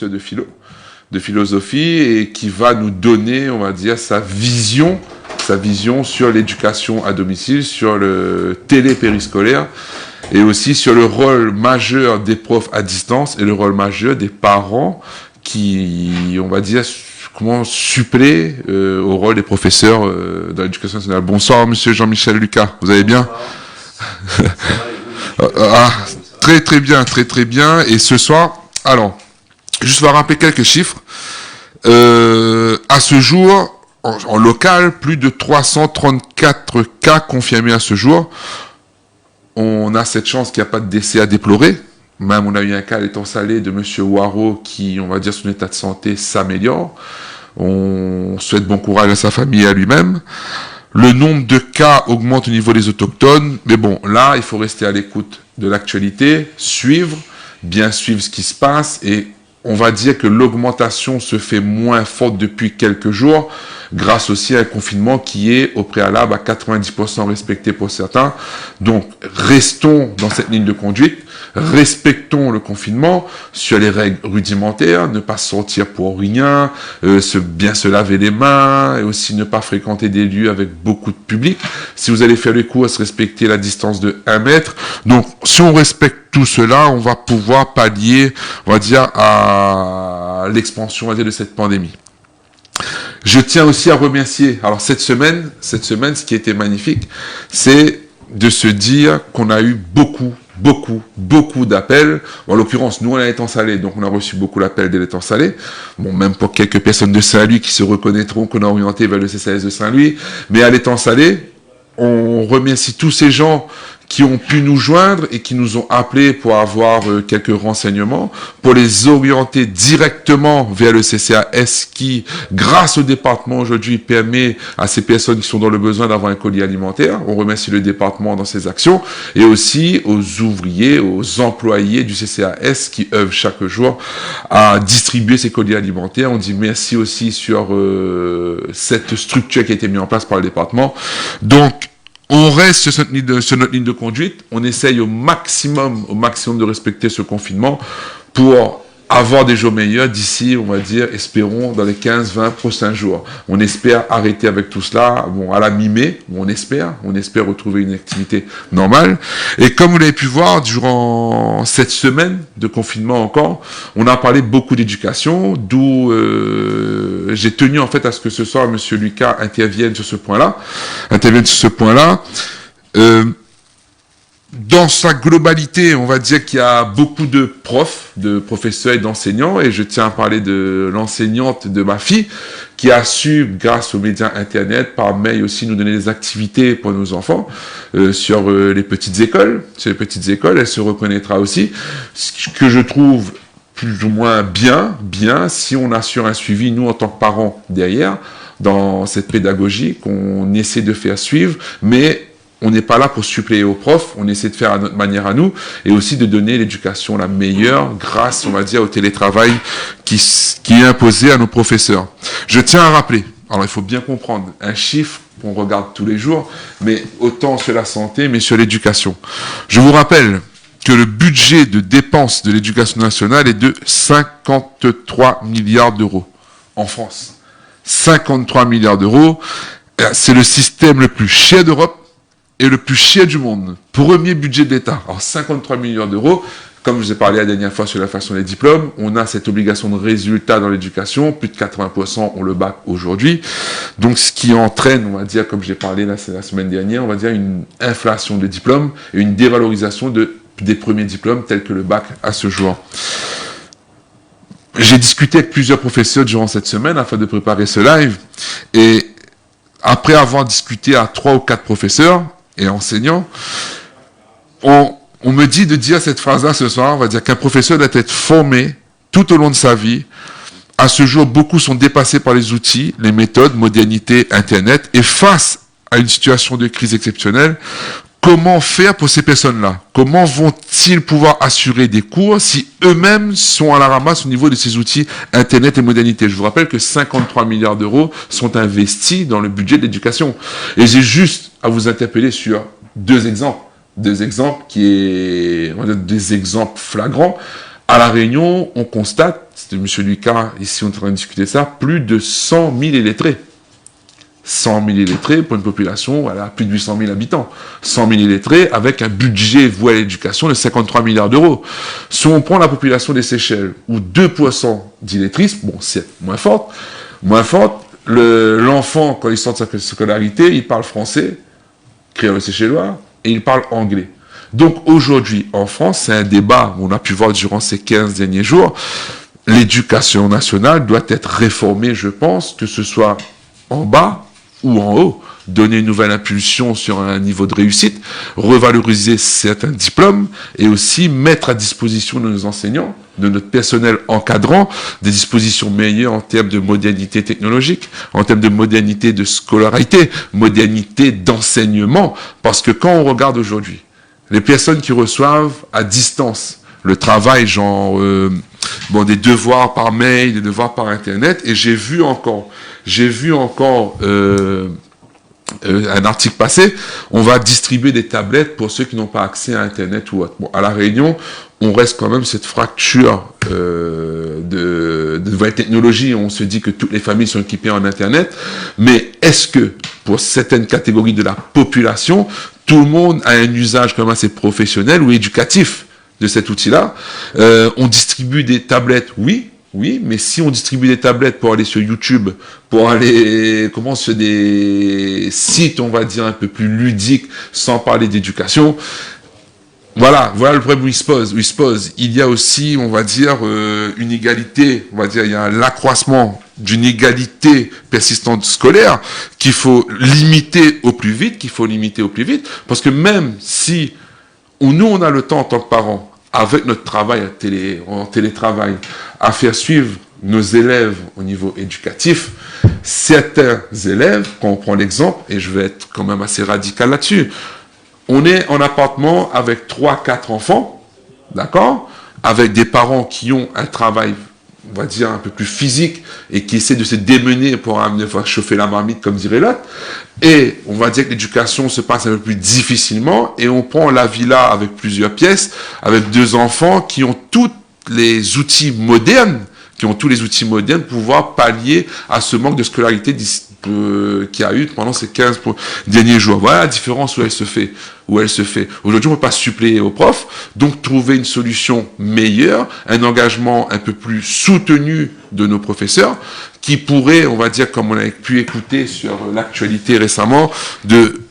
de philosophie, et qui va nous donner, on va dire, sa vision sur l'éducation à domicile, sur le télépériscolaire, et aussi sur le rôle majeur des profs à distance et le rôle majeur des parents qui, on va dire, comment suppléer au rôle des professeurs dans l'éducation nationale. Bonsoir, monsieur Jean-Michel Lucas, vous allez bien? Très très bien, très très bien. Et ce soir, alors, juste pour rappeler quelques chiffres. À ce jour, en local, plus de 334 cas confirmés à ce jour. On a cette chance qu'il n'y a pas de décès à déplorer. Même on a eu un cas à l'étang salé de monsieur Waro qui, on va dire, son état de santé s'améliore. On souhaite bon courage à sa famille et à lui-même. Le nombre de cas augmente au niveau des autochtones. Mais bon, là, il faut rester à l'écoute de l'actualité, bien suivre ce qui se passe, et on va dire que l'augmentation se fait moins forte depuis quelques jours, grâce aussi à un confinement qui est au préalable à 90% respecté pour certains. Donc, restons dans cette ligne de conduite, respectons le confinement sur les règles rudimentaires, ne pas sortir pour rien, bien se laver les mains, et aussi ne pas fréquenter des lieux avec beaucoup de public. Si vous allez faire les courses, respecter la distance de 1 mètre. Donc, si on respecte tout cela, on va pouvoir pallier, on va dire, à l'expansion, on va dire, de cette pandémie. Je tiens aussi à remercier, alors cette semaine, ce qui était magnifique, c'est de se dire qu'on a eu beaucoup d'appels. En l'occurrence, nous, on est à l'étang salé, donc on a reçu beaucoup d'appels de l'étang salé. Bon, même pour quelques personnes de Saint-Louis qui se reconnaîtront qu'on a orienté vers le CCAS de Saint-Louis. Mais à l'étang salé, on remercie tous ces gens qui ont pu nous joindre et qui nous ont appelés pour avoir quelques renseignements, pour les orienter directement vers le CCAS qui, grâce au département aujourd'hui, permet à ces personnes qui sont dans le besoin d'avoir un colis alimentaire. On remercie le département dans ses actions, et aussi aux ouvriers, aux employés du CCAS qui œuvrent chaque jour à distribuer ces colis alimentaires. On dit merci aussi sur cette structure qui a été mise en place par le département. Donc, on reste sur notre ligne de conduite, on essaye au maximum de respecter ce confinement pour avoir des jours meilleurs d'ici, on va dire, espérons, dans les 15-20 prochains jours. On espère arrêter avec tout cela, bon, à la mi-mai, on espère retrouver une activité normale. Et comme vous l'avez pu voir, durant cette semaine de confinement encore, on a parlé beaucoup d'éducation, d'où j'ai tenu en fait à ce que ce soir, monsieur Lucas intervienne sur ce point-là. Dans sa globalité, on va dire qu'il y a beaucoup de profs, de professeurs et d'enseignants, et je tiens à parler de l'enseignante de ma fille, qui a su, grâce aux médias Internet, par mail aussi, nous donner des activités pour nos enfants, sur les petites écoles. Sur les petites écoles, elle se reconnaîtra aussi. Ce que je trouve plus ou moins bien, si on assure un suivi, nous, en tant que parents, derrière, dans cette pédagogie qu'on essaie de faire suivre, mais on n'est pas là pour suppléer aux profs, on essaie de faire à notre manière à nous, et aussi de donner l'éducation la meilleure grâce, on va dire, au télétravail qui est imposé à nos professeurs. Je tiens à rappeler, alors il faut bien comprendre, un chiffre qu'on regarde tous les jours, mais autant sur la santé, mais sur l'éducation. Je vous rappelle que le budget de dépenses de l'éducation nationale est de 53 milliards d'euros en France. 53 milliards d'euros, c'est le système le plus cher d'Europe et le plus cher du monde. Premier budget de l'État. Alors 53 milliards d'euros, comme je vous ai parlé la dernière fois sur la façon des diplômes, on a cette obligation de résultat dans l'éducation, plus de 80% ont le bac aujourd'hui. Donc ce qui entraîne, on va dire, comme j'ai parlé la semaine dernière, on va dire une inflation de diplômes et une dévalorisation des premiers diplômes tels que le bac à ce jour. J'ai discuté avec plusieurs professeurs durant cette semaine afin de préparer ce live, et après avoir discuté à 3 ou 4 professeurs et enseignants, on me dit de dire cette phrase-là ce soir, on va dire qu'un professeur doit être formé tout au long de sa vie. À ce jour, beaucoup sont dépassés par les outils, les méthodes, modernité, Internet, et face à une situation de crise exceptionnelle, comment faire pour ces personnes-là? Comment vont-ils pouvoir assurer des cours si eux-mêmes sont à la ramasse au niveau de ces outils Internet et modernité? Je vous rappelle que 53 milliards d'euros sont investis dans le budget de l'éducation. Et j'ai juste à vous interpeller sur deux exemples. Des exemples flagrants. À La Réunion, on constate, c'était M. Lucas, ici on est en train de discuter ça, plus de 100 000 illettrés. 100 000 illettrés pour une population, voilà, plus de 800 000 habitants. 100 000 illettrés avec un budget voué à l'éducation de 53 milliards d'euros. Si on prend la population des Seychelles, où 2% d'illettrisme, bon, c'est moins forte, l'enfant, quand il sort de sa scolarité, il parle français, créole séchellois, et il parle anglais. Donc aujourd'hui, en France, c'est un débat, on a pu voir durant ces 15 derniers jours, l'éducation nationale doit être réformée, je pense, que ce soit en bas ou en haut, donner une nouvelle impulsion sur un niveau de réussite, revaloriser certains diplômes et aussi mettre à disposition de nos enseignants, de notre personnel encadrant, des dispositions meilleures en termes de modernité technologique, en termes de modernité de scolarité, modernité d'enseignement. Parce que quand on regarde aujourd'hui, les personnes qui reçoivent à distance le travail, genre des devoirs par mail, des devoirs par Internet, et j'ai vu encore un article passé, on va distribuer des tablettes pour ceux qui n'ont pas accès à Internet ou autre. Bon, à La Réunion, on reste quand même cette fracture de nouvelles technologies. On se dit que toutes les familles sont équipées en Internet, mais est-ce que pour certaines catégories de la population, tout le monde a un usage quand même assez professionnel ou éducatif de cet outil-là? On distribue des tablettes, oui, mais si on distribue des tablettes pour aller sur YouTube, pour aller, sur des sites, on va dire, un peu plus ludiques, sans parler d'éducation, voilà le problème où il se pose. Il y a aussi, on va dire, une égalité, il y a l'accroissement d'une égalité persistante scolaire qu'il faut limiter au plus vite, parce que même si nous, on a le temps en tant que parents, avec notre travail en télétravail, à faire suivre nos élèves au niveau éducatif, certains élèves, quand on prend l'exemple, et je vais être quand même assez radical là-dessus, on est en appartement avec 3-4 enfants, d'accord, avec des parents qui ont un travail, on va dire, un peu plus physique et qui essaient de se démener pour chauffer la marmite, comme dirait l'autre. Et on va dire que l'éducation se passe un peu plus difficilement et on prend la villa avec plusieurs pièces, avec 2 enfants qui ont tous les outils modernes, pour pouvoir pallier à ce manque de scolarité qu'il y a eu pendant ces 15 derniers jours. Voilà la différence où elle se fait. Aujourd'hui, on ne peut pas suppléer aux profs, donc trouver une solution meilleure, un engagement un peu plus soutenu de nos professeurs, qui pourrait, on va dire, comme on a pu écouter sur l'actualité récemment, de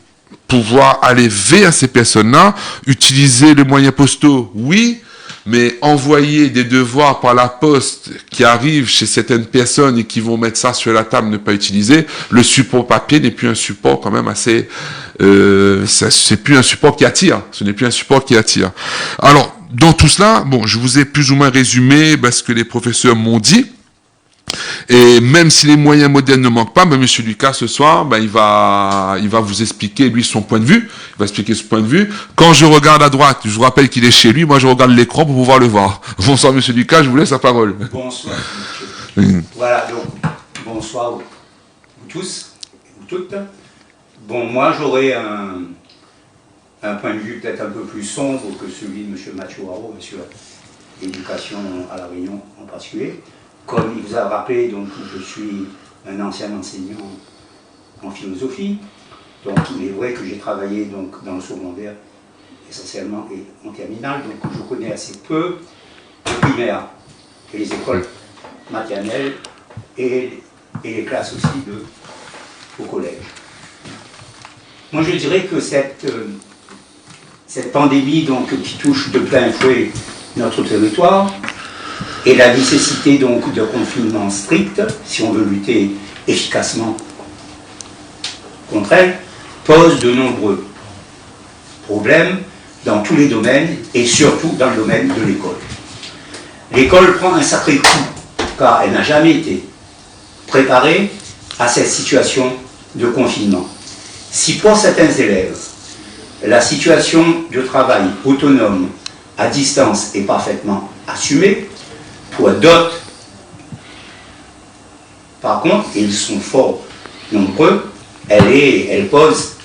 pouvoir aller vers ces personnes-là, utiliser les moyens postaux, oui, mais envoyer des devoirs par la poste qui arrivent chez certaines personnes et qui vont mettre ça sur la table, ne pas utiliser, le support papier n'est plus un support quand même assez... c'est plus un support qui attire. Ce n'est plus un support qui attire. Alors, dans tout cela, je vous ai plus ou moins résumé ce que les professeurs m'ont dit. Et même si les moyens modernes ne manquent pas, M. Lucas, ce soir, il va vous expliquer, lui, son point de vue. Il va expliquer ce point de vue. Quand je regarde à droite, je vous rappelle qu'il est chez lui, moi je regarde l'écran pour pouvoir le voir. Bonsoir, M. Lucas, je vous laisse la parole. Bonsoir, monsieur. Voilà, donc, bonsoir vous tous, vous toutes. Bon, moi, j'aurais un point de vue peut-être un peu plus sombre que celui de M. Machuaro, sur l'éducation à La Réunion en particulier. Comme il vous a rappelé, donc, je suis un ancien enseignant en philosophie. Donc, il est vrai que j'ai travaillé donc, dans le secondaire essentiellement et en terminale. Donc, je connais assez peu le primaire et les écoles maternelles et les classes aussi au collège. Moi, je dirais que cette pandémie donc, qui touche de plein fouet notre territoire, et la nécessité donc de confinement strict, si on veut lutter efficacement contre elle, pose de nombreux problèmes dans tous les domaines et surtout dans le domaine de l'école. L'école prend un sacré coup car elle n'a jamais été préparée à cette situation de confinement. Si pour certains élèves, la situation de travail autonome à distance est parfaitement assumée, pour d'autres, par contre, ils sont fort nombreux, elle pose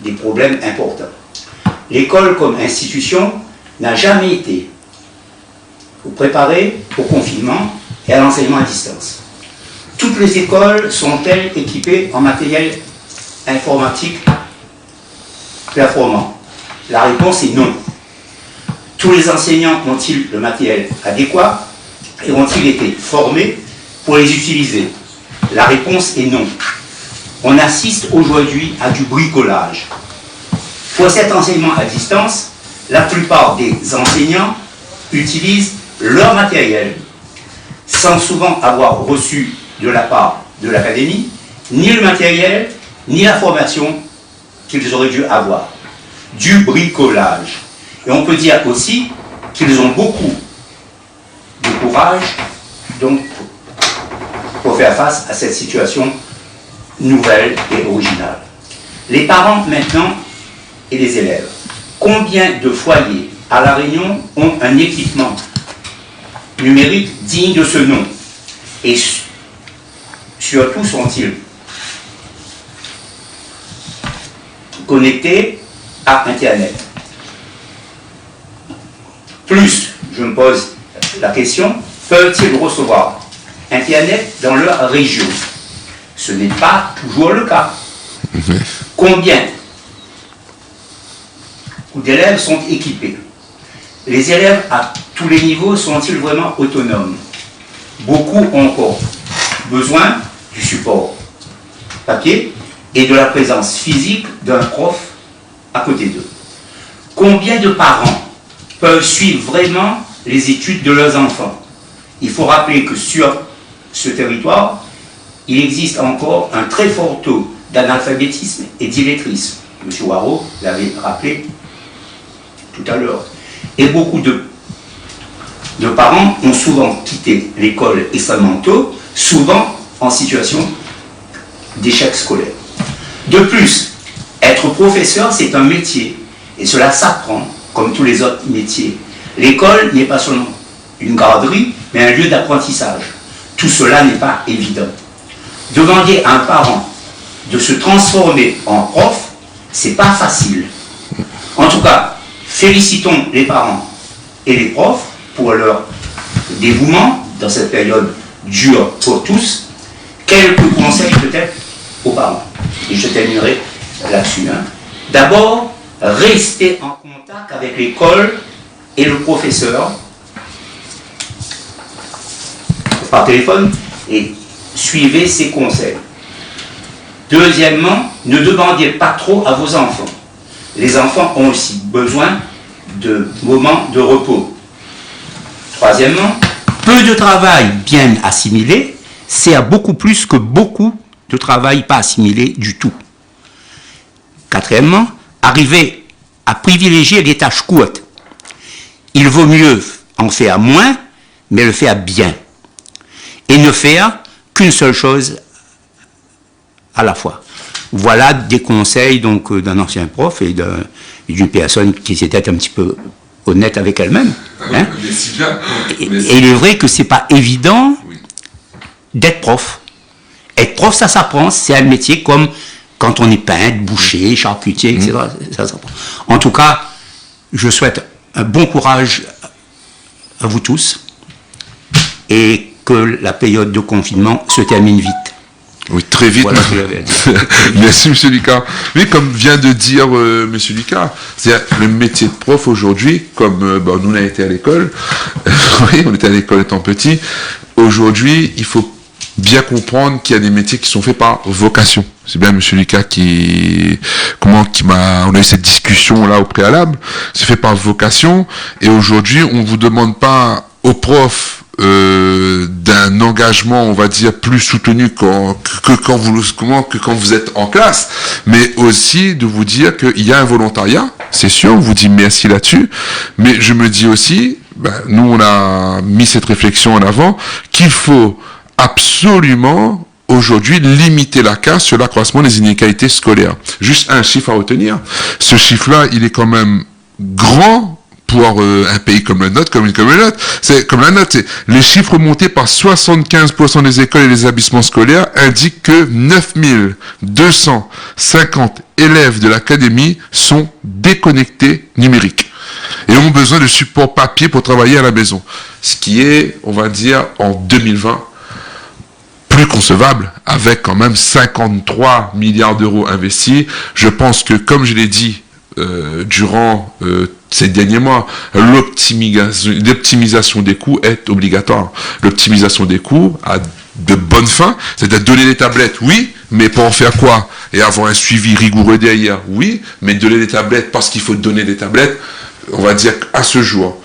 des problèmes importants. L'école comme institution n'a jamais été pour préparer au confinement et à l'enseignement à distance. Toutes les écoles sont-elles équipées en matériel informatique performant? La réponse est non. Tous les enseignants ont-ils le matériel adéquat et ont-ils été formés pour les utiliser? La réponse est non. On assiste aujourd'hui à du bricolage. Pour cet enseignement à distance, la plupart des enseignants utilisent leur matériel sans souvent avoir reçu de la part de l'académie ni le matériel ni la formation qu'ils auraient dû avoir. Du bricolage. Et on peut dire aussi qu'ils ont beaucoup de courage donc, pour faire face à cette situation nouvelle et originale. Les parents maintenant et les élèves. Combien de foyers à La Réunion ont un équipement numérique digne de ce nom? Et surtout sont-ils connectés à Internet? Plus, je me pose la question, peuvent-ils recevoir Internet dans leur région? Ce n'est pas toujours le cas. Combien d'élèves sont équipés? Les élèves à tous les niveaux sont-ils vraiment autonomes? Beaucoup ont encore besoin du support papier et de la présence physique d'un prof à côté d'eux. Combien de parents peuvent suivre vraiment les études de leurs enfants? Il faut rappeler que sur ce territoire, il existe encore un très fort taux d'analphabétisme et d'illettrisme. M. Waro l'avait rappelé tout à l'heure. Et beaucoup de parents ont souvent quitté l'école extrêmement tôt, souvent en situation d'échec scolaire. De plus, être professeur, c'est un métier, et cela s'apprend comme tous les autres métiers. L'école n'est pas seulement une garderie, mais un lieu d'apprentissage. Tout cela n'est pas évident. Demander à un parent de se transformer en prof, c'est pas facile. En tout cas, félicitons les parents et les profs pour leur dévouement dans cette période dure pour tous. Quelques conseils peut-être aux parents. Et je terminerai là-dessus. D'abord, restez en contact avec l'école et le professeur par téléphone et suivez ses conseils. Deuxièmement, ne demandez pas trop à vos enfants. Les enfants ont aussi besoin de moments de repos. Troisièmement, peu de travail bien assimilé sert beaucoup plus que beaucoup de travail pas assimilé du tout. Quatrièmement, arrivez à privilégier les tâches courtes. Il vaut mieux en faire moins, mais le faire bien. Et ne faire qu'une seule chose à la fois. Voilà des conseils donc d'un ancien prof et d'une personne qui s'était un petit peu honnête avec elle-même. Hein. Et il est vrai que c'est pas évident d'être prof. Être prof, ça s'apprend, c'est un métier comme quand on est peintre, boucher, charcutier, etc. Ça s'apprend. En tout cas, je souhaite un bon courage à vous tous et que la période de confinement se termine vite. Oui, très vite. Voilà ce que j'avais à dire. Merci, M. Lucas. Oui, comme vient de dire M. Lucas, c'est le métier de prof aujourd'hui, comme nous on a été à l'école, oui, on était à l'école étant petit, aujourd'hui, il faut bien comprendre qu'il y a des métiers qui sont faits par vocation. C'est bien M. Lucas on a eu cette discussion là au préalable, c'est fait par vocation, et aujourd'hui, on vous demande pas aux profs d'un engagement, on va dire, plus soutenu que quand vous êtes en classe, mais aussi de vous dire qu'il y a un volontariat, c'est sûr, on vous dit merci là-dessus, mais je me dis aussi, nous on a mis cette réflexion en avant, qu'il faut absolument aujourd'hui limiter la casse sur l'accroissement des inégalités scolaires. Juste un chiffre à retenir, ce chiffre-là, il est quand même grand pour un pays comme le nôtre, comme la nôtre, les chiffres montés par 75% des écoles et des établissements scolaires indiquent que 9250 élèves de l'académie sont déconnectés numériques. et ont besoin de support papier pour travailler à la maison. Ce qui est, on va dire, en 2020, plus concevable, avec quand même 53 milliards d'euros investis. Je pense que, comme je l'ai dit durant ces derniers mois, l'optimisation des coûts est obligatoire. L'optimisation des coûts a de bonnes fins, c'est-à-dire donner des tablettes, oui, mais pour en faire quoi? Et avoir un suivi rigoureux derrière, oui, mais donner des tablettes parce qu'il faut donner des tablettes, on va dire qu'à ce jour,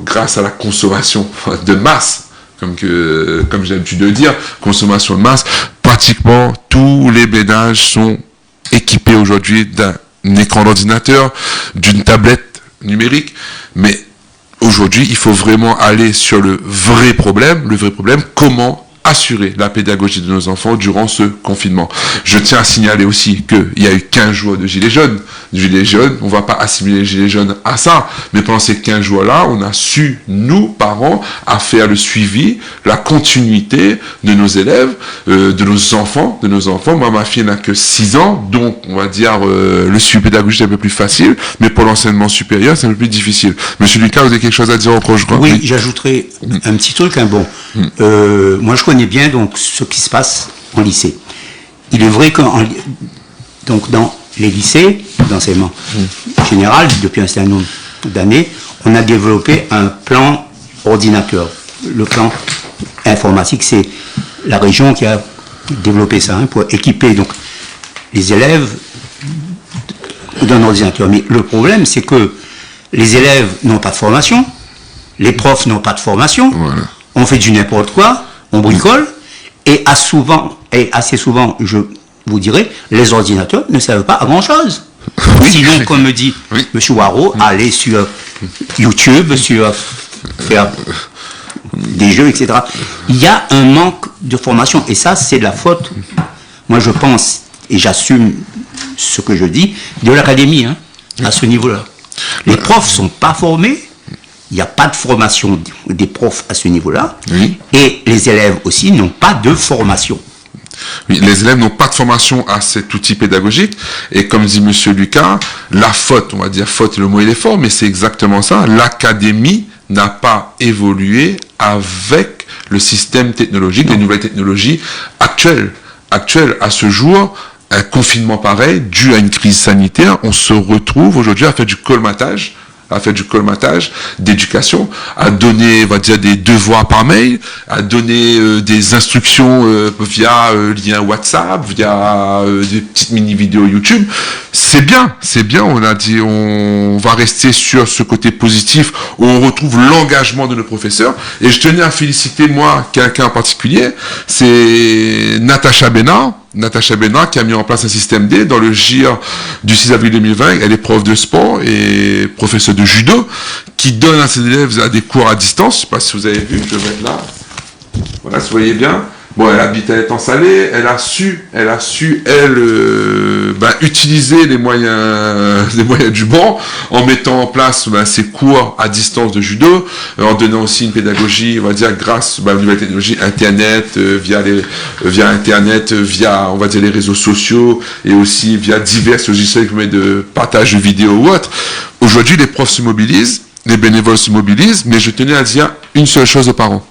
grâce à la consommation de masse, comme j'ai l'habitude de dire, consommation de masse, pratiquement tous les ménages sont équipés aujourd'hui d'un écran d'ordinateur, d'une tablette numérique, mais aujourd'hui, il faut vraiment aller sur le vrai problème, comment assurer la pédagogie de nos enfants durant ce confinement. Je tiens à signaler aussi qu'il y a eu 15 jours de gilets jaunes. On ne va pas assimiler les gilets jaunes à ça, mais pendant ces 15 jours-là, on a su, nous, parents, à faire le suivi, la continuité de nos élèves, de nos enfants. Moi, ma fille n'a que 6 ans, donc, on va dire, le suivi pédagogique est un peu plus facile, mais pour l'enseignement supérieur, c'est un peu plus difficile. Monsieur Lucas, vous avez quelque chose à dire encore, je crois? Oui, j'ajouterai un petit truc, moi, je connais bien donc ce qui se passe en lycée. Il est vrai que donc dans les lycées d'enseignement général, depuis un certain nombre d'années, on a développé un plan ordinateur. Le plan informatique, c'est la région qui a développé ça pour équiper donc les élèves d'un ordinateur. Mais le problème, c'est que les élèves n'ont pas de formation, les profs n'ont pas de formation, voilà. On fait du n'importe quoi, on bricole, et assez souvent, je vous dirais, les ordinateurs ne servent pas à grand-chose. Oui. Sinon, comme me dit M. Waro, aller sur YouTube, faire des jeux, etc. Il y a un manque de formation, et ça, c'est de la faute, moi je pense, et j'assume ce que je dis, de l'académie, à ce niveau-là. Les profs ne sont pas formés, il n'y a pas de formation des profs à ce niveau-là, et les élèves aussi n'ont pas de formation. Oui, les élèves n'ont pas de formation à cet outil pédagogique, et comme dit M. Lucas, la faute, on va dire faute, le mot il est fort, mais c'est exactement ça, l'académie n'a pas évolué avec le système technologique, les nouvelles technologies actuelles. À ce jour, un confinement pareil, dû à une crise sanitaire, on se retrouve aujourd'hui à faire du colmatage d'éducation, à donner, on va dire, des devoirs par mail, à donner des instructions via lien WhatsApp, via des petites mini-vidéos YouTube. C'est bien, on a dit, on va rester sur ce côté positif où on retrouve l'engagement de nos professeurs. Et je tenais à féliciter, moi, quelqu'un en particulier, c'est Natacha Bénard, qui a mis en place un système D dans le GIR du 6 avril 2020. Elle est prof de sport et professeure de judo, qui donne à ses élèves des cours à distance. Je ne sais pas si vous avez vu, je vais mettre là. Voilà, si vous voyez bien. Bon, elle habite à Étang-Salé, elle a su, utiliser les moyens du bord, en mettant en place ses cours à distance de judo, en donnant aussi une pédagogie, on va dire, grâce aux nouvelles technologies, Internet, via Internet, via, on va dire, les réseaux sociaux, et aussi via divers logiciels de partage de vidéos ou autres. Aujourd'hui, les profs se mobilisent, les bénévoles se mobilisent, mais je tenais à dire une seule chose aux parents.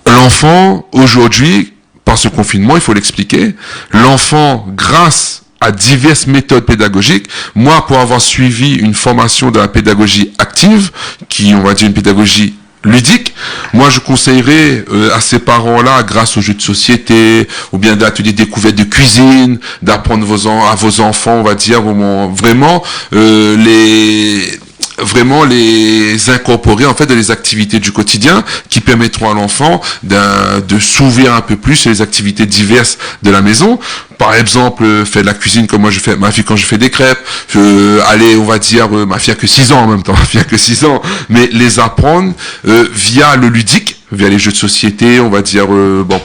L'enfant, aujourd'hui, par ce confinement, il faut l'expliquer, l'enfant, grâce à diverses méthodes pédagogiques, moi, pour avoir suivi une formation de la pédagogie active, qui, on va dire, une pédagogie ludique, moi je conseillerais à ces parents-là, grâce aux jeux de société, ou bien d'ateliers découvertes de cuisine, d'apprendre à vos enfants, on va dire, vraiment les incorporer en fait dans les activités du quotidien qui permettront à l'enfant de s'ouvrir un peu plus sur les activités diverses de la maison. Par exemple, faire de la cuisine comme moi je fais ma fille quand je fais des crêpes, on va dire, ma fille a que 6 ans en même temps, mais les apprendre via le ludique, via les jeux de société, on va dire,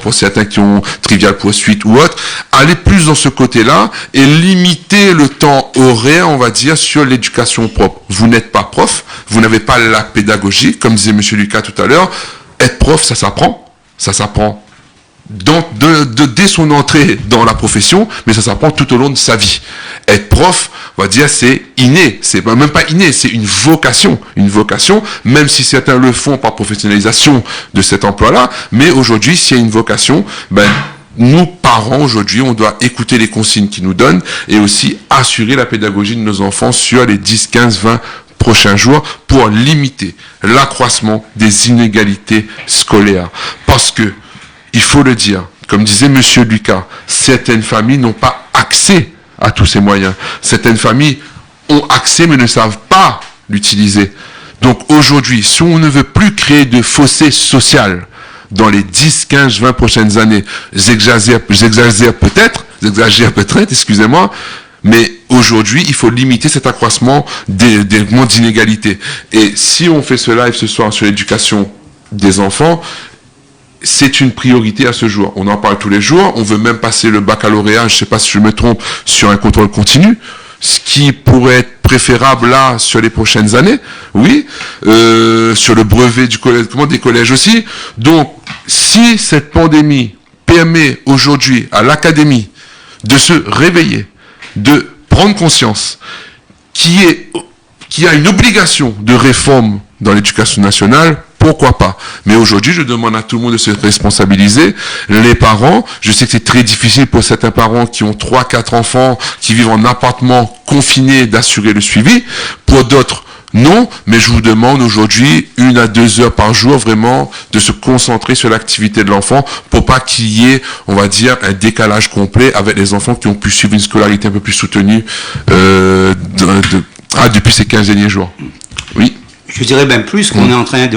pour certains qui ont Trivial Pursuit ou autre, aller plus dans ce côté-là et limiter le temps horaire, on va dire, sur l'éducation propre. Vous n'êtes pas prof, vous n'avez pas la pédagogie, comme disait M. Lucas tout à l'heure. Être prof, ça s'apprend dès son entrée dans la profession, mais ça s'apprend tout au long de sa vie. Être prof, on va dire, c'est inné. C'est même pas inné, c'est une vocation. Une vocation, même si certains le font par professionnalisation de cet emploi-là. Mais aujourd'hui, s'il y a une vocation, ben, nous, parents, aujourd'hui, on doit écouter les consignes qu'ils nous donnent et aussi assurer la pédagogie de nos enfants sur les 10, 15, 20 prochains jours pour limiter l'accroissement des inégalités scolaires. Parce que, il faut le dire, comme disait Monsieur Lucas, certaines familles n'ont pas accès à tous ces moyens. Certaines familles ont accès mais ne savent pas l'utiliser. Donc aujourd'hui, si on ne veut plus créer de fossé social dans les 10, 15, 20 prochaines années, j'exagère peut-être, excusez-moi, mais aujourd'hui, il faut limiter cet accroissement des d'inégalités. Et si on fait ce live ce soir sur l'éducation des enfants, c'est une priorité à ce jour. On en parle tous les jours. On veut même passer le baccalauréat, je ne sais pas si je me trompe, sur un contrôle continu, ce qui pourrait être préférable là sur les prochaines années. Oui, sur le brevet du collège, des collèges aussi. Donc, si cette pandémie permet aujourd'hui à l'académie de se réveiller, de prendre conscience qu'il y a une obligation de réforme dans l'éducation nationale, pourquoi pas? Mais aujourd'hui, je demande à tout le monde de se responsabiliser. Les parents, je sais que c'est très difficile pour certains parents qui ont 3, 4 enfants, qui vivent en appartement confiné, d'assurer le suivi. Pour d'autres, non. Mais je vous demande aujourd'hui, 1 à 2 heures par jour, vraiment, de se concentrer sur l'activité de l'enfant pour pas qu'il y ait, on va dire, un décalage complet avec les enfants qui ont pu suivre une scolarité un peu plus soutenue depuis ces 15 derniers jours. Oui. Je dirais même plus qu'on est en train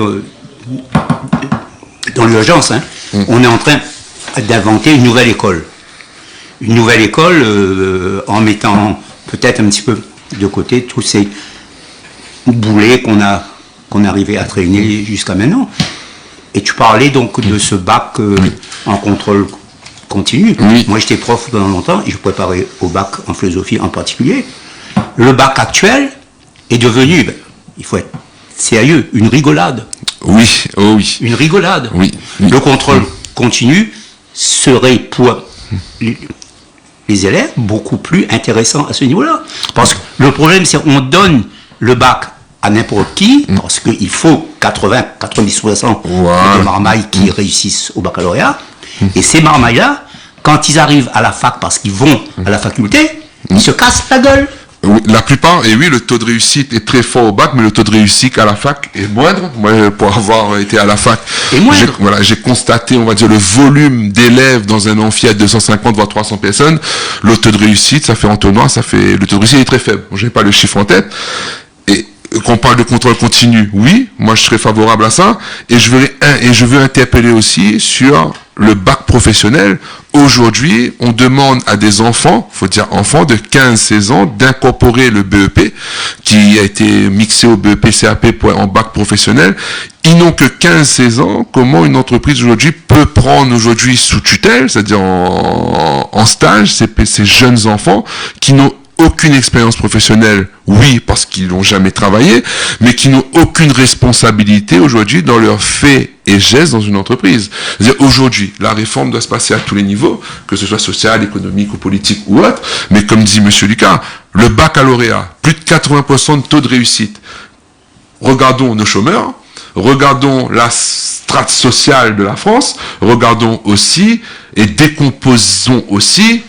dans l'urgence, hein, on est en train d'inventer une nouvelle école. Une nouvelle école en mettant peut-être un petit peu de côté tous ces boulets qu'on est arrivé à traîner jusqu'à maintenant. Et tu parlais donc de ce bac en contrôle continu. Oui. Moi j'étais prof pendant longtemps et je préparais au bac en philosophie en particulier. Le bac actuel est devenu, il faut être sérieux, une rigolade. Oui, oh oui. Une rigolade. Oui. Le contrôle continu serait pour les élèves beaucoup plus intéressant à ce niveau-là. Parce que le problème, c'est qu'on donne le bac à n'importe qui, parce qu'il faut 90% de marmailles qui réussissent au baccalauréat. Et ces marmailles-là, quand ils arrivent à la fac, parce qu'ils vont à la faculté, ils se cassent la gueule. Oui, la plupart, et oui, le taux de réussite est très fort au bac, mais le taux de réussite à la fac est moindre. Moi, pour avoir été à la fac, j'ai constaté, on va dire, le volume d'élèves dans un amphi à 250 voire 300 personnes. Le taux de réussite, ça fait entonnoir, le taux de réussite est très faible. Je n'ai pas le chiffre en tête. Et qu'on parle de contrôle continu, oui, moi je serais favorable à ça. Et je veux interpeller aussi sur le bac professionnel. Aujourd'hui, on demande à des enfants, faut dire enfants de 15-16 ans, d'incorporer le BEP, qui a été mixé au BEP CAP en bac professionnel. Ils n'ont que 15-16 ans. Comment une entreprise aujourd'hui peut prendre aujourd'hui sous tutelle, c'est-à-dire en stage, ces jeunes enfants qui n'ont aucune expérience professionnelle, oui, parce qu'ils n'ont jamais travaillé, mais qui n'ont aucune responsabilité aujourd'hui dans leurs faits et gestes dans une entreprise. C'est-à-dire aujourd'hui, la réforme doit se passer à tous les niveaux, que ce soit social, économique ou politique ou autre, mais comme dit M. Lucas, le baccalauréat, plus de 80% de taux de réussite. Regardons nos chômeurs, regardons la strate sociale de la France, regardons aussi et décomposons aussi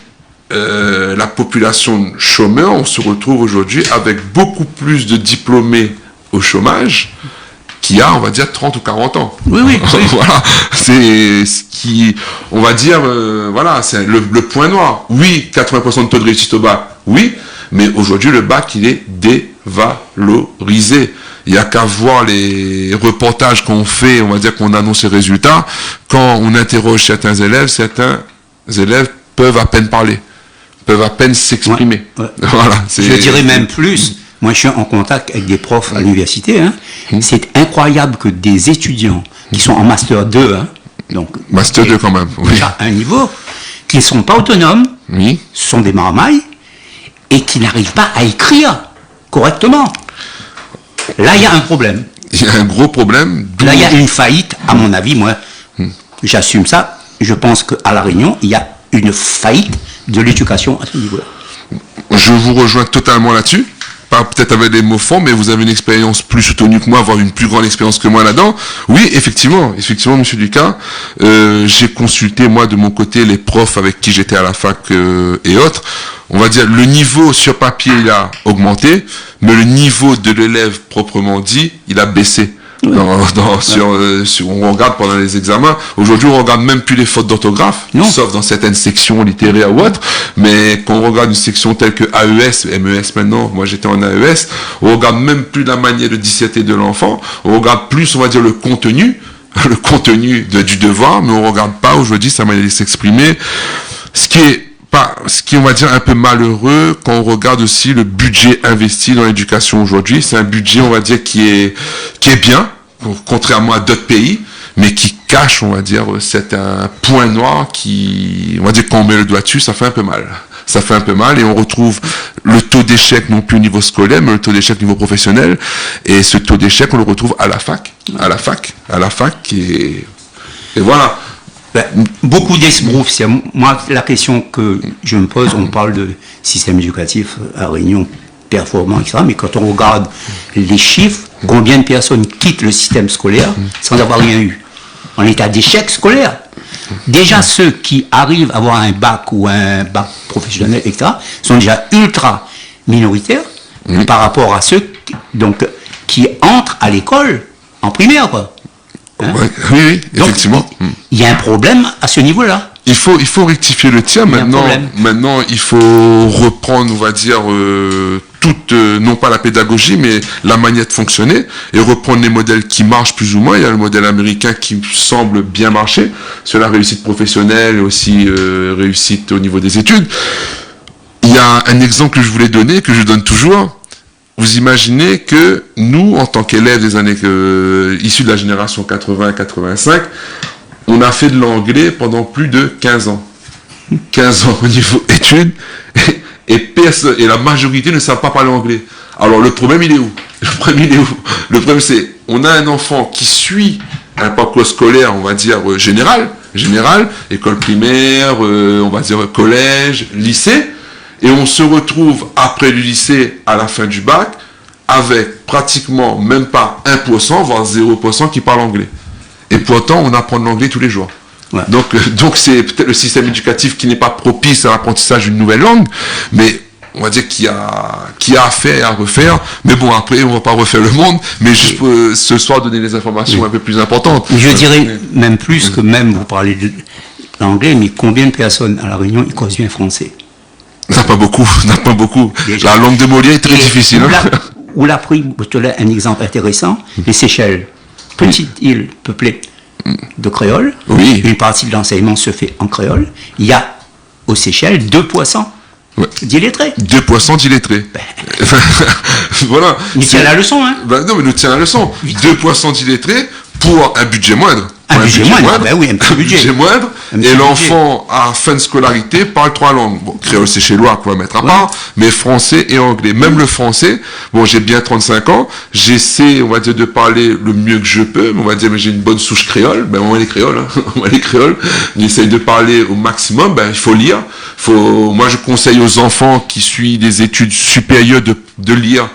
la population chômeur. On se retrouve aujourd'hui avec beaucoup plus de diplômés au chômage qu'il y a, on va dire, 30 ou 40 ans. Oui, oui. Voilà, c'est ce qui, on va dire, voilà, c'est le point noir. Oui, 80% de taux de réussite au bac, oui, mais aujourd'hui, le bac, il est dévalorisé. Il n'y a qu'à voir les reportages qu'on fait, on va dire qu'on annonce les résultats. Quand on interroge certains élèves peuvent à peine parler, peuvent à peine s'exprimer. Ouais, ouais. Voilà, je dirais même plus, moi je suis en contact avec des profs à l'université, hein. C'est incroyable que des étudiants qui sont en Master 2, hein, donc Master 2 quand même, oui. Déjà à un niveau, qui ne sont pas autonomes, oui. sont des marmailles, et qui n'arrivent pas à écrire correctement. Là, il y a un problème. Il y a un gros problème. Là, il y a une faillite, à mon avis, moi, j'assume ça. Je pense qu'à La Réunion, il y a une faillite de l'éducation à ce niveau-là. Je vous rejoins totalement là-dessus. Pas peut-être avec des mots forts, mais vous avez une expérience plus soutenue que moi, voire une plus grande expérience que moi là-dedans. Oui, effectivement, monsieur Lucas, j'ai consulté, moi, de mon côté, les profs avec qui j'étais à la fac et autres. On va dire, le niveau sur papier, il a augmenté, mais le niveau de l'élève proprement dit, il a baissé. Oui. On regarde pendant les examens. Aujourd'hui, on regarde même plus les fautes d'orthographe, sauf dans certaines sections littéraires ou autres. Mais quand on regarde une section telle que AES, MES maintenant, moi j'étais en AES, on regarde même plus la manière de disserter de l'enfant. On regarde plus, on va dire, le contenu du devoir, mais on regarde pas aujourd'hui sa manière de s'exprimer. Ce qui on va dire un peu malheureux quand on regarde aussi le budget investi dans l'éducation aujourd'hui. C'est un budget, on va dire, qui est bien, contrairement à d'autres pays, mais qui cache, on va dire, c'est un point noir qui, on va dire, quand on met le doigt dessus, ça fait un peu mal. Ça fait un peu mal et on retrouve le taux d'échec non plus au niveau scolaire, mais le taux d'échec au niveau professionnel. Et ce taux d'échec, on le retrouve à la fac, et voilà. Ben, beaucoup d'esbroufs. Moi, la question que je me pose, on parle de système éducatif à Réunion performant, etc. Mais quand on regarde les chiffres, combien de personnes quittent le système scolaire sans avoir rien eu, en état d'échec scolaire. Déjà, ceux qui arrivent à avoir un bac ou un bac professionnel, etc., sont déjà ultra minoritaires par rapport à ceux qui entrent à l'école en primaire, quoi. Hein? Oui, effectivement. Donc, il y a un problème à ce niveau-là. Il faut rectifier le tir. Maintenant, il faut reprendre, on va dire, non pas la pédagogie, mais la manière de fonctionner, et reprendre les modèles qui marchent plus ou moins. Il y a le modèle américain qui semble bien marcher, sur la réussite professionnelle et aussi réussite au niveau des études. Il y a un exemple que je voulais donner, que je donne toujours. Vous imaginez que nous, en tant qu'élèves des années issus de la génération 80-85, on a fait de l'anglais pendant plus de 15 ans. 15 ans au niveau études, et la majorité ne savent pas parler anglais. Alors le problème, il est où? Le problème, c'est, on a un enfant qui suit un parcours scolaire, on va dire, général, école primaire, on va dire collège, lycée, et on se retrouve après le lycée, à la fin du bac, avec pratiquement même pas 1%, voire 0% qui parle anglais. Et pourtant, on apprend l'anglais tous les jours. Ouais. Donc c'est peut-être le système éducatif qui n'est pas propice à l'apprentissage d'une nouvelle langue, mais on va dire qu'il y a à faire et à refaire. Mais bon, après, on va pas refaire le monde, mais juste ce soir donner des informations un peu plus importantes. Je dirais même plus que même, vous parlez de l'anglais, mais combien de personnes à La Réunion ils causent bien français? N'a pas beaucoup. Déjà. La langue de Molière est très difficile. Où l'a pris, je te donne un exemple intéressant, les Seychelles, petite île peuplée de créole, une partie de l'enseignement se fait en créole, il y a aux Seychelles 2% d'illettrés. 2% d'illettrés. Voilà. Nous tient la leçon, hein. Non, mais nous tient la leçon. 2% d'illettrés pour un budget moindre. Un budget moindre, et l'enfant à fin de scolarité parle 3 langues. Bon, créole c'est chez Loire qu'on va mettre à part, mais français et anglais. Même le français, bon, j'ai bien 35 ans, j'essaie, on va dire, de parler le mieux que je peux, on va dire, mais j'ai une bonne souche créole, ben on est créole, on essaye de parler au maximum, ben il faut lire, moi je conseille aux enfants qui suivent des études supérieures de lire,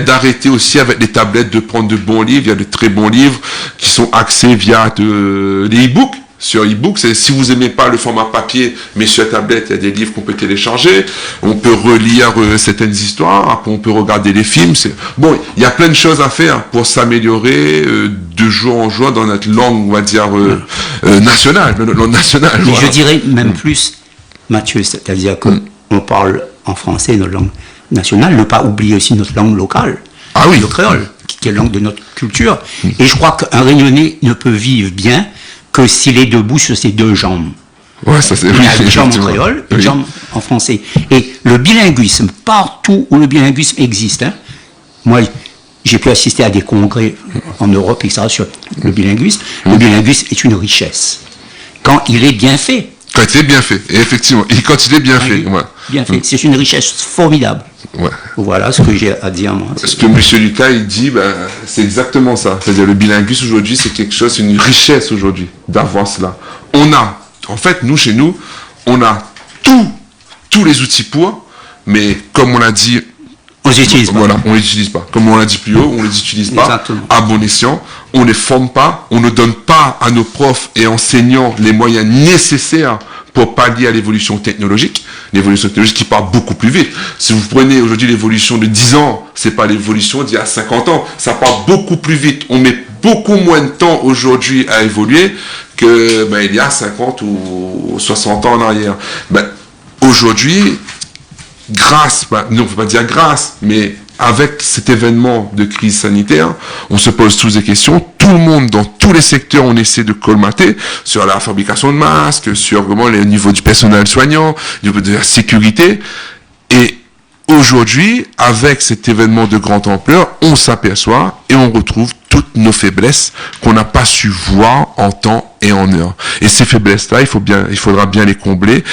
d'arrêter aussi avec les tablettes, de prendre de bons livres. Il y a de très bons livres qui sont axés via des e-books. Sur e-book, si vous aimez pas le format papier, mais sur tablette, il y a des livres qu'on peut télécharger. On peut relire certaines histoires. Après, on peut regarder les films. Bon, il y a plein de choses à faire pour s'améliorer de jour en jour dans notre langue, on va dire nationale, notre langue nationale. Mais je dirais même plus, Mathieu, c'est-à-dire qu'on parle en français, notre langue nationale, ne pas oublier aussi notre langue locale, le créole, qui est la langue de notre culture. Et je crois qu'un Réunionnais ne peut vivre bien que s'il est debout sur ses 2 jambes. Ouais, ça c'est il y a une jambe en créole, une jambe en français. Et le bilinguisme, partout où le bilinguisme existe, hein, moi j'ai pu assister à des congrès en Europe, etc., sur le bilinguisme. Le bilinguisme est une richesse, quand il est bien fait. Quand il est bien fait, et effectivement, quand il est bien fait. Ouais. Bien fait, c'est une richesse formidable. Ouais. Voilà ce que j'ai à dire, moi. Ce que M. Lucas, il dit, c'est exactement ça. C'est-à-dire, le bilinguisme aujourd'hui, c'est quelque chose, c'est une richesse aujourd'hui, d'avoir cela. En fait, chez nous, on a tous les outils pour, mais comme on l'a dit, on les utilise pas. Voilà, on les utilise pas. Comme on l'a dit plus haut, on les utilise pas. Exactement. À bon escient, on les forme pas, on ne donne pas à nos profs et enseignants les moyens nécessaires pour pallier à l'évolution technologique. L'évolution technologique qui part beaucoup plus vite. Si vous prenez aujourd'hui l'évolution de 10 ans, c'est pas l'évolution d'il y a 50 ans. Ça part beaucoup plus vite. On met beaucoup moins de temps aujourd'hui à évoluer que, il y a 50 ou 60 ans en arrière. Aujourd'hui, grâce, non, on ne peut pas dire grâce, mais avec cet événement de crise sanitaire, on se pose tous des questions. Tout le monde, dans tous les secteurs, on essaie de colmater sur la fabrication de masques, sur comment le niveau du personnel soignant, du niveau de la sécurité. Et aujourd'hui, avec cet événement de grande ampleur, on s'aperçoit et on retrouve toutes nos faiblesses qu'on n'a pas su voir en temps et en heure. Et ces faiblesses-là, il faudra bien les combler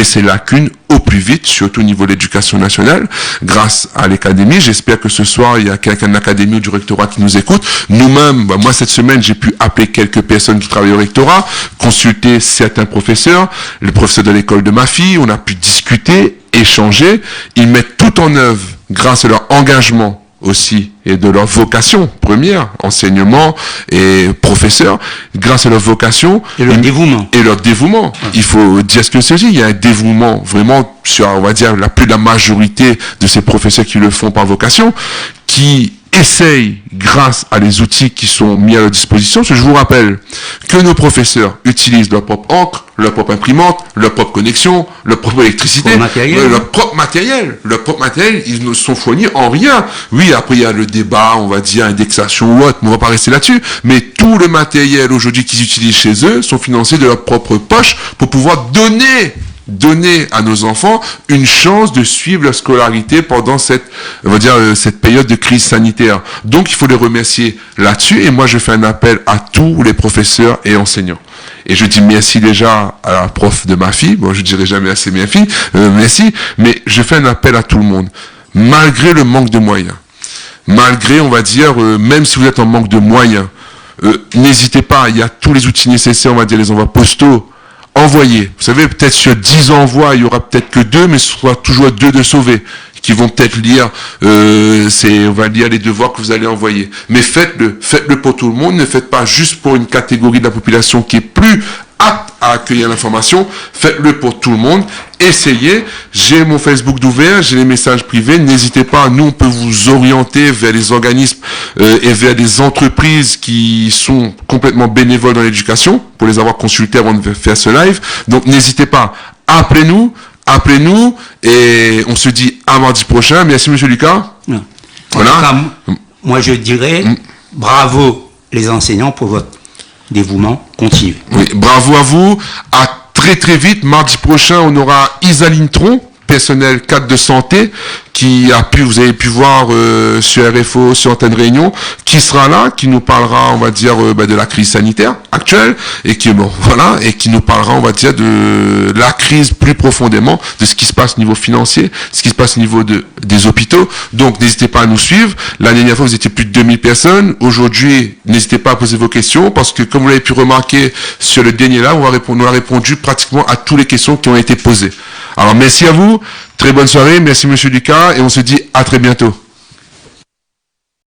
ces lacunes au plus vite, surtout au niveau de l'éducation nationale, grâce à l'académie. J'espère que ce soir, il y a quelqu'un de l'académie ou du rectorat qui nous écoute. Nous-mêmes, moi, cette semaine, j'ai pu appeler quelques personnes qui travaillent au rectorat, consulter certains professeurs, le professeur de l'école de ma fille, on a pu discuter, échanger. Ils mettent tout en œuvre, grâce à leur engagement aussi, et de leur vocation première, enseignement et professeur, grâce à leur vocation et leur dévouement. Et leur dévouement. Il faut dire ce que c'est. Il y a un dévouement vraiment sur, on va dire, plus de la majorité de ces professeurs qui le font par vocation, qui essayent, grâce à les outils qui sont mis à leur disposition, parce que je vous rappelle que nos professeurs utilisent leur propre encre, leur propre imprimante, leur propre connexion, leur propre électricité, leur propre matériel. Leur propre matériel, ils ne sont fournis en rien. Oui, après il y a le débat, on va dire indexation ou autre, mais on va pas rester là-dessus. Mais tout le matériel aujourd'hui qu'ils utilisent chez eux sont financés de leur propre poche pour pouvoir donner à nos enfants une chance de suivre leur scolarité pendant cette période de crise sanitaire. Donc, il faut les remercier là-dessus. Et moi, je fais un appel à tous les professeurs et enseignants. Et je dis merci déjà à la prof de ma fille. Bon, je dirai jamais assez ma fille, merci. Mais je fais un appel à tout le monde. Malgré le manque de moyens, malgré, on va dire, même si vous êtes en manque de moyens, n'hésitez pas. Il y a tous les outils nécessaires, on va dire les envois postaux. Envoyez. Vous savez, peut-être sur 10 envois, il y aura peut-être que 2, mais ce sera toujours 2 de sauvés, qui vont peut-être lire, on va lire les devoirs que vous allez envoyer. Mais faites-le pour tout le monde, ne faites pas juste pour une catégorie de la population qui est plus apte à accueillir l'information, faites-le pour tout le monde, essayez, j'ai mon Facebook d'ouvert, j'ai les messages privés, n'hésitez pas, nous on peut vous orienter vers les organismes et vers des entreprises qui sont complètement bénévoles dans l'éducation, pour les avoir consultés avant de faire ce live, donc n'hésitez pas, appelez-nous, et on se dit à mardi prochain. Merci monsieur Lucas. Non. Voilà. En tout cas, moi je dirais bravo les enseignants pour votre dévouement continu. Oui, bravo à vous. À très très vite. Mardi prochain, on aura Isaline Tron, personnel cadre de santé, vous avez pu voir sur RFO, sur Antenne Réunion, qui sera là, qui nous parlera, on va dire, de la crise sanitaire actuelle, et qui nous parlera, on va dire, de la crise plus profondément, de ce qui se passe au niveau financier, ce qui se passe au niveau des hôpitaux. Donc, n'hésitez pas à nous suivre. La dernière fois, vous étiez plus de 2000 personnes. Aujourd'hui, n'hésitez pas à poser vos questions, parce que, comme vous l'avez pu remarquer sur le dernier là, on a répondu pratiquement à toutes les questions qui ont été posées. Alors, merci à vous. Très bonne soirée. Merci, monsieur Lucas. Et on se dit à très bientôt.